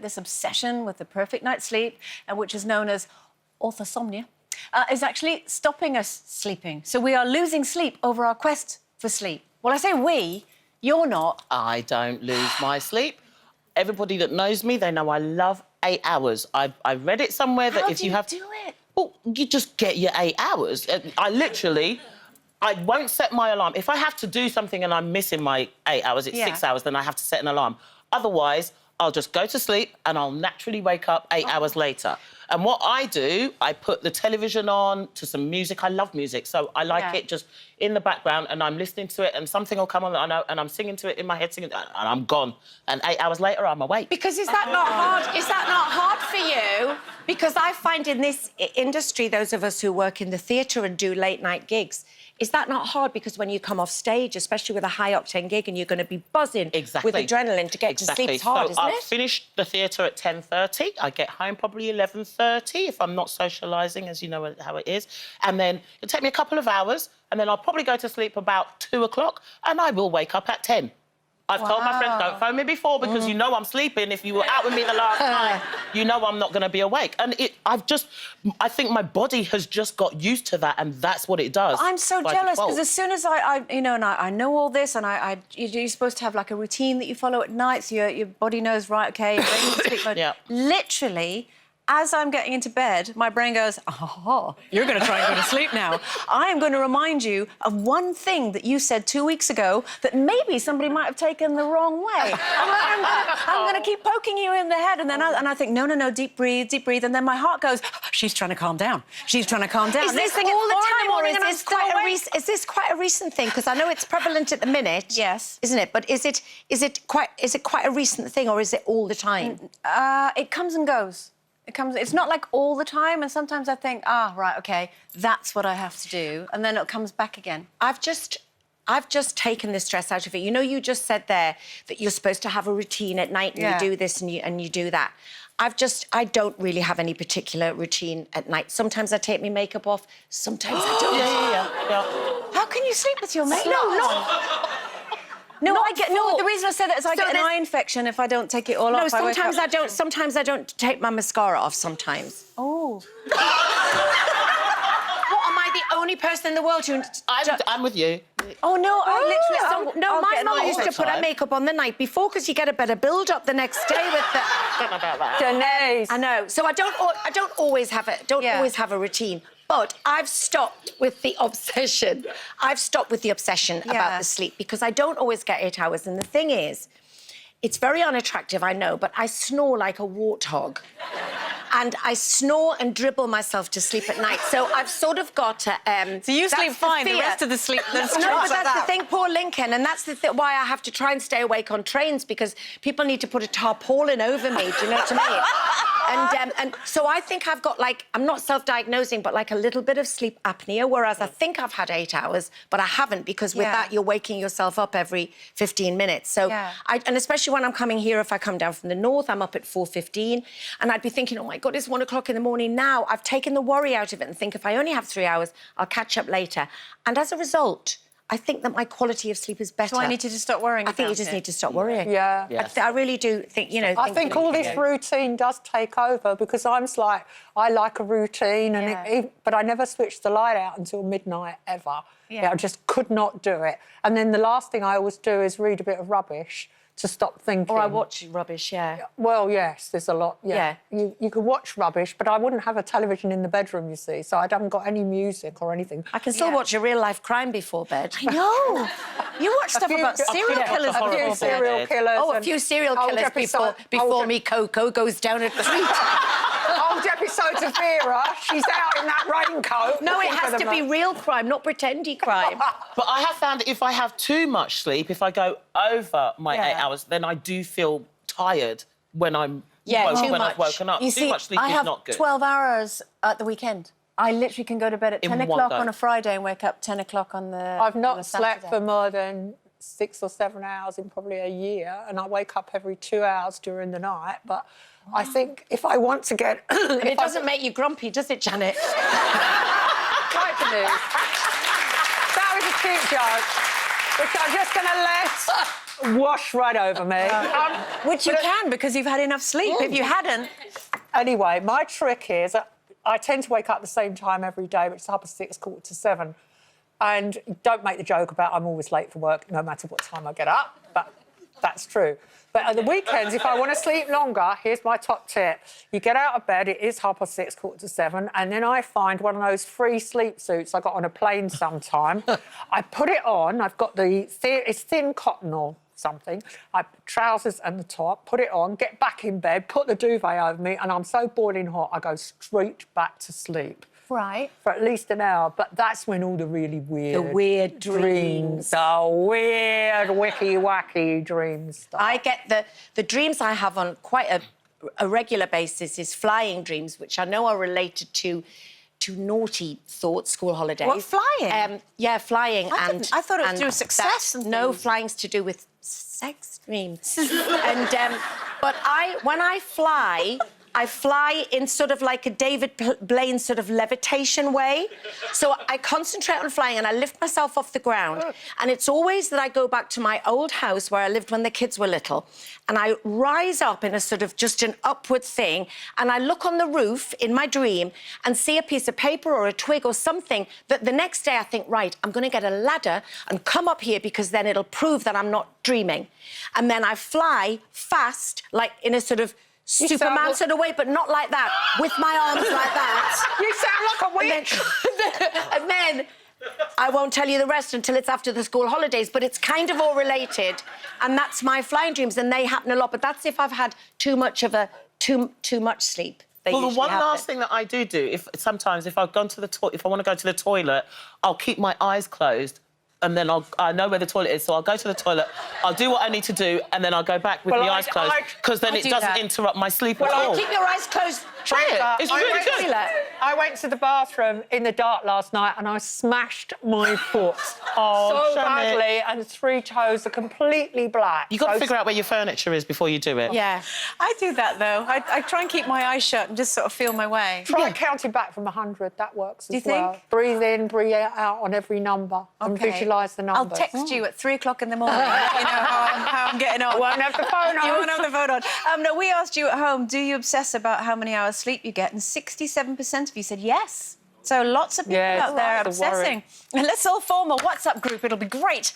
this obsession with the perfect night's sleep, which is known as orthosomnia, is actually stopping us sleeping. So we are losing sleep over our quest for sleep. Well, I say we, you're not. I don't lose my sleep. Everybody that knows me, they know I love 8 hours. I read it somewhere that if you have... How do you do it? Well, you just get your 8 hours. I won't set my alarm. If I have to do something and I'm missing my 8 hours, it's 6 hours, then I have to set an alarm. Otherwise, I'll just go to sleep and I'll naturally wake up 8 hours later. And what I do, I put the television on to some music. I love music, so I like it just in the background, and I'm listening to it, and something will come on, and I'm singing to it in my head, singing, and I'm gone. And 8 hours later, I'm awake. Because is that not hard? Is that not hard for you? Because I find in this industry, those of us who work in the theatre and do late-night gigs, is that not hard? Because when you come off stage, especially with a high-octane gig, and you're going to be buzzing with adrenaline to get to sleep, it's hard, isn't it? I finished the theatre at 10:30. I get home probably 11:30 if I'm not socialising, as you know how it is. And then it'll take me a couple of hours, and then I'll probably go to sleep about 2 o'clock, and I will wake up at 10. I've told my friends, don't phone me before, because you know I'm sleeping. If you were out with me the last night, you know I'm not going to be awake. And I think my body has just got used to that, and that's what it does. I'm so jealous, because as soon as you know, and I know all this, and you're supposed to have, like, a routine that you follow at night, so your body knows, right, OK, you're ready to sleep mode. Yeah. Literally, as I'm getting into bed, my brain goes, oh, you're going to try and go to sleep now. I am going to remind you of one thing that you said 2 weeks ago that maybe somebody might have taken the wrong way. I'm going to keep poking you in the head, and then I think, no, deep breathe, and then my heart goes, she's trying to calm down. She's trying to calm down. Is this all the time, or is this quite a recent thing? Because I know it's prevalent at the minute. Yes. Isn't it? But is it quite a recent thing, or is it all the time? It comes and goes. It's not like all the time, and sometimes I think, right, OK, that's what I have to do, and then it comes back again. I've just taken the stress out of it. You know, you just said there that you're supposed to have a routine at night, and you do this and you do that. I don't really have any particular routine at night. Sometimes I take my makeup off, sometimes I don't. Yeah. How can you sleep with your makeup? No, the reason I say that is I get an eye infection if I don't take it all off. No, sometimes I don't. Sometimes I don't take my mascara off. Sometimes. Oh. What, am I the only person in the world who? I'm with you. Oh no! I literally. My mum used to put her makeup on the night before because you get a better build-up the next day with the. Don't know about that. Denise. I know. So I don't always have a routine. But I've stopped with the obsession. About the sleep, because I don't always get 8 hours. And the thing is, it's very unattractive, I know, but I snore like a warthog. And I snore and dribble myself to sleep at night. So I've sort of got to... So you sleep fine, the rest of the sleep... No, but that's the thing, poor Lincoln, and that's why I have to try and stay awake on trains, because people need to put a tarpaulin over me, do you know what I mean? And so I think I've got, like, I'm not self-diagnosing, but, like, a little bit of sleep apnea, whereas I think I've had 8 hours, but I haven't, because with that, you're waking yourself up every 15 minutes. So, and especially when I'm coming here, if I come down from the north, I'm up at 4:15, and I'd be thinking, oh, my God, it's 1 o'clock in the morning now. I've taken the worry out of it and think if I only have 3 hours, I'll catch up later. And as a result, I think that my quality of sleep is better. So I need to just stop worrying about it. I think you just need to stop worrying. Yeah. Yes. I really do think, you know... I think all this routine does take over, because I like a routine, but I never switched the light out until midnight, ever. Yeah, I just could not do it. And then the last thing I always do is read a bit of rubbish to stop thinking. Or I watch rubbish, Well, yes, there's a lot, You could watch rubbish, but I wouldn't have a television in the bedroom, you see, so I haven't got any music or anything. I can still watch a real-life crime before bed. I know! You watch stuff about serial killers before bed. A few serial killers. Oh, a few serial killers before me Coco goes down a treat. Old episodes of Vera, she's out in that raincoat. No, it has to be real crime, not pretendy crime. But I have found that if I have too much sleep, if I go over my 8 hours, then I do feel tired when I've woken up. You see, too much sleep is not good. I have 12 hours at the weekend. I literally can go to bed at 10 o'clock on a Friday and wake up 10 o'clock on the I've not slept for more than 6 or 7 hours in probably a year, and I wake up every 2 hours during the night, but... I think if I want to get... It doesn't make you grumpy, does it, Janet? Right, Denise. That was a cute joke, which I'm just going to let wash right over me. Which you can because you've had enough sleep. If you hadn't... Anyway, my trick is I tend to wake up at the same time every day, which is 6:30, 7:15. And don't make the joke about I'm always late for work, no matter what time I get up, but that's true. But at the weekends, if I want to sleep longer, here's my top tip. You get out of bed, it is 6:30, 7:15, and then I find one of those free sleep suits I got on a plane sometime. I put it on, I've got it's thin cotton or something. I trousers and the top, put it on, get back in bed, put the duvet over me, and I'm so boiling hot, I go straight back to sleep. Right. For at least an hour, but that's when all the really weird dreams. the weird, wicky-wacky dreams start. I get the dreams I have on quite a regular basis is flying dreams, which I know are related to naughty thoughts, school holidays. What, flying? Yeah, flying. I thought it was to do with success and No, things. flying's to do with sex dreams. And but when I fly, I fly in sort of like a David Blaine sort of levitation way. So I concentrate on flying and I lift myself off the ground. And it's always that I go back to my old house where I lived when the kids were little. And I rise up in a sort of just an upward thing. And I look on the roof in my dream and see a piece of paper or a twig or something that the next day I think, right, I'm going to get a ladder and come up here because then it'll prove that I'm not dreaming. And then I fly fast, like in a sort of Superman sort of way, but not like that, with my arms like that. You sound like a witch! And then I won't tell you the rest until it's after the school holidays, but it's kind of all related. And that's my flying dreams, and they happen a lot. But that's if I've had too much sleep. Well, the one last thing that I do sometimes if I've gone to the toilet, if I want to go to the toilet, I'll keep my eyes closed. And then I know where the toilet is, so I'll go to the toilet, I'll do what I need to do, and then I'll go back with the eyes closed, because then it doesn't interrupt my sleep at all. Keep your eyes closed. Try it. It's really good. I went to the bathroom in the dark last night and I smashed my foot so badly, and 3 toes are completely black. You've got to figure out where your furniture is before you do it. Yeah. I do that, though. I try and keep my eyes shut and just sort of feel my way. Try counting back from 100, that works as well. think? Breathe in, breathe out on every number and visualise the numbers. I'll text you at 3 o'clock in the morning. Let you know how I'm getting on. I won't have the phone on. You won't have the phone on. No, we asked you at home, do you obsess about how many hours sleep you get? And 67% of you said yes. So lots of people out there obsessing. And let's all form a WhatsApp group. It'll be great.